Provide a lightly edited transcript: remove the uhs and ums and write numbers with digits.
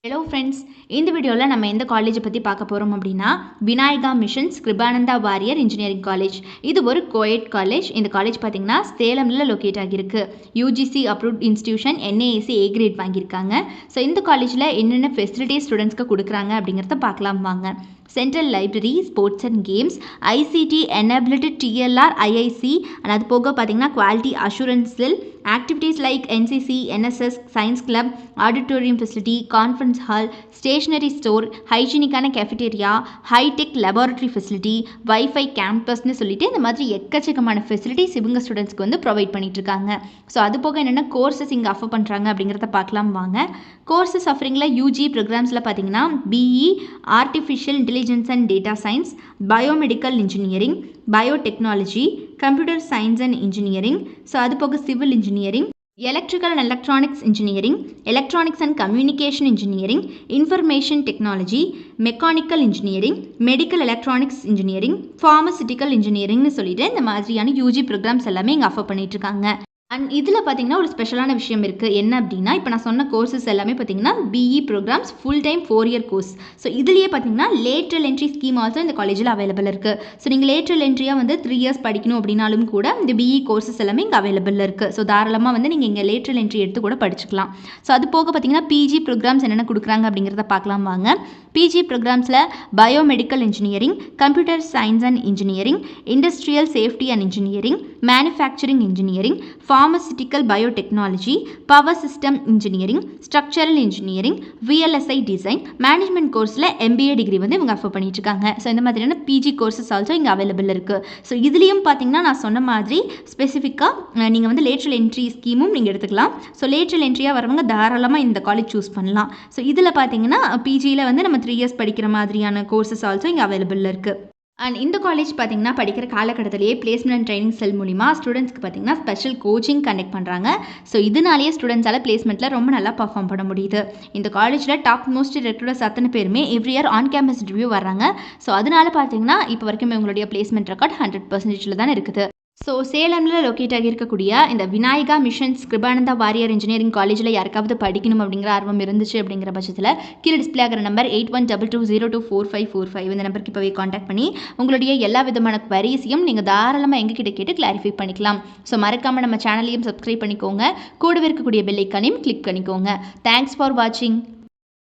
Hello friends, இந்த வீடியோவில் நம்ம எந்த காலேஜை பற்றி பார்க்க போகிறோம் அப்படின்னா Vinayaka missions Kirupananda Variyar engineering college. இது ஒரு கோயட் காலேஜ். இந்த காலேஜ் பார்த்திங்கன்னா சேலமில் லொக்கேட் ஆகியிருக்கு. UGC approved institution, NAAC A grade வாங்கியிருக்காங்க. ஸோ இந்த காலேஜில் என்னென்ன ஃபெசிலிட்டிஸ் ஸ்டூடெண்ட்ஸ்க்கு கொடுக்குறாங்க அப்படிங்கிறத பார்க்கலாம் வாங்க. Central library, sports and games, ICT enability DLR IIC, and அது போக பார்த்திங்கன்னா quality assurance cell, activities like NCC, NSS, science club, auditorium facility, conference hall, stationery store, ஹைஜீனிக்கான cafeteria, high tech laboratory facility, wifi கேம்பஸ்னு சொல்லிட்டு இந்த மாதிரி எக்கச்சக்கமான ஃபெசிலிட்டிஸ் இவங்க ஸ்டூடெண்ட்ஸ்க்கு வந்து ப்ரொவைட் பண்ணிட்டு இருக்காங்க. ஸோ அது போக என்னென்ன கோர்சஸ் இங்கே ஆஃபர் பண்ணுறாங்க அப்படிங்கிறத பார்க்கலாம் வாங்க. கோர்சஸ் ஆஃபரிங்கில் யூஜி ப்ரோக்ராம்ஸில் பார்த்தீங்கன்னா BE artificial intelligence and data science, biomedical engineering, biotechnology, computer science and engineering, so அது போக civil engineering, electrical and electronics engineering, electronics and communication engineering, information technology, mechanical engineering, medical electronics engineering, pharmaceutical இன்ஜினியரிங்னு சொல்லிட்டு இந்த மாதிரியான UG programs எல்லாமே இங்கே offer பண்ணிட்டு இருக்காங்க. அண்ட் இதில் பார்த்தீங்கன்னா ஒரு ஸ்பெஷலான விஷயம் இருக்குது. என்ன அப்படின்னா, இப்போ நான் சொன்ன கோர்சஸ் எல்லாமே பார்த்தீங்கன்னா BE programmes, full time 4 year course. So இதுலேயே பார்த்தீங்கன்னா லேட்ரல் என்ட்ரி ஸ்கீம் ஆல்சோ இந்த காலேஜில் அவைலபிள் இருக்குது. ஸோ நீங்கள் லேட்ரல் என்ட்ரியாக வந்து 3 இயர்ஸ் படிக்கணும் அப்படின்னாலும் கூட இந்த பிஇ கோர்சஸ் எல்லாமே இங்கே அவைலபிள் இருக்குது. ஸோ தாராளமாக வந்து நீங்கள் இங்கே லேட்ரல் என்ட்ரி எடுத்து கூட படிச்சுக்கலாம். ஸோ அது போக பார்த்தீங்கன்னா பிஜி ப்ரோக்ராம்ஸ் என்னென்ன கொடுக்குறாங்க அப்படிங்கிறத பார்க்கலாம் வாங்க. பிஜி ப்ரோக்ராம்ஸில் biomedical engineering, computer science and engineering, industrial safety and engineering, manufacturing engineering, pharmaceutical biotechnology, power system engineering, structural engineering, VLSI design, management கோர்ஸில் MBA டிகிரி வந்து இவங்க ஆஃபர் பண்ணிட்டு இருக்காங்க. ஸோ இந்த மாதிரியான பிஜி கோர்சஸ் ஆல்சோ இங்கே அவைலபிள் இருக்குது. ஸோ இதுலேயும் பார்த்தீங்கன்னா நான் சொன்ன மாதிரி ஸ்பெசிஃபிக்காக நீங்கள் வந்து லேட்ரல் என்ட்ரி ஸ்கீமும் நீங்கள் எடுத்துக்கலாம். ஸோ லேட்ரல் என்ட்ரியாக வரவங்க தாராளமாக இந்த காலேஜ் சூஸ் பண்ணலாம். ஸோ இதில் பார்த்தீங்கன்னா பிஜியில் வந்து நம்ம 3 இயர்ஸ் படிக்கிற மாதிரியான கோர்சஸ் ஆல்சோ இங்கே அவைலபிள் இருக்குது. அண்ட் இந்த காலேஜ் பார்த்திங்கன்னா படிக்கிற காலகட்டத்திலேயே பிளேஸ்மெண்ட் ட்ரைனிங் செல் மூலிமா ஸ்டூடெண்ட்ஸ்க்கு பார்த்திங்கன்னா ஸ்பெஷல் கோச்சிங் கண்டக்ட் பண்ணுறாங்க. ஸோ இதனாலேயே ஸ்டூடெண்ட்ஸால் பிளேஸ்மெண்ட்டில் ரொம்ப நல்லா பர்ஃபார்ம் பண்ண முடியுது. இந்த காலேஜில் டாப் மோஸ்ட் ரெக்ரூட்டர்ஸ் அத்தனை பேருமே every year on campus interview வர்றாங்க. ஸோ அதனால பார்த்திங்கன்னா இப்போ வரைக்கும் இவங்களுடைய பிளேஸ்மெண்ட் ரெக்கார்ட் 100% தான் இருக்குது. ஸோ சேலமில் லொக்கேட் ஆகியிருக்கக்கூடிய இந்த விநாயகா மிஷன்ஸ் கிருபானந்தா வாரியர் இன்ஜினியரிங் காலேஜில் யாருக்காவது படிக்கணும் அப்படிங்கிற ஆர்வம் இருந்துச்சு அப்படிங்கிற பட்சத்தில் கீழே டிஸ்பிளே ஆகிற நம்பர் 8122024545 இந்த நம்பருக்கு இப்போவே காண்டாக்ட் பண்ணி உங்களுடைய எல்லா விதமான குவரிஸையும் நீங்கள் தாராளமாக எங்ககிட்ட கேட்டு கிளாரிஃபை பண்ணிக்கலாம். ஸோ மறக்காமல் நம்ம சேனலையும் சப்ஸ்கிரைப் பண்ணிக்கோங்க. கூடவே இருக்கக்கூடிய பெல் ஐக்கானையும் கிளிக் பண்ணிக்கோங்க. தேங்க்ஸ் ஃபார் வாட்சிங்.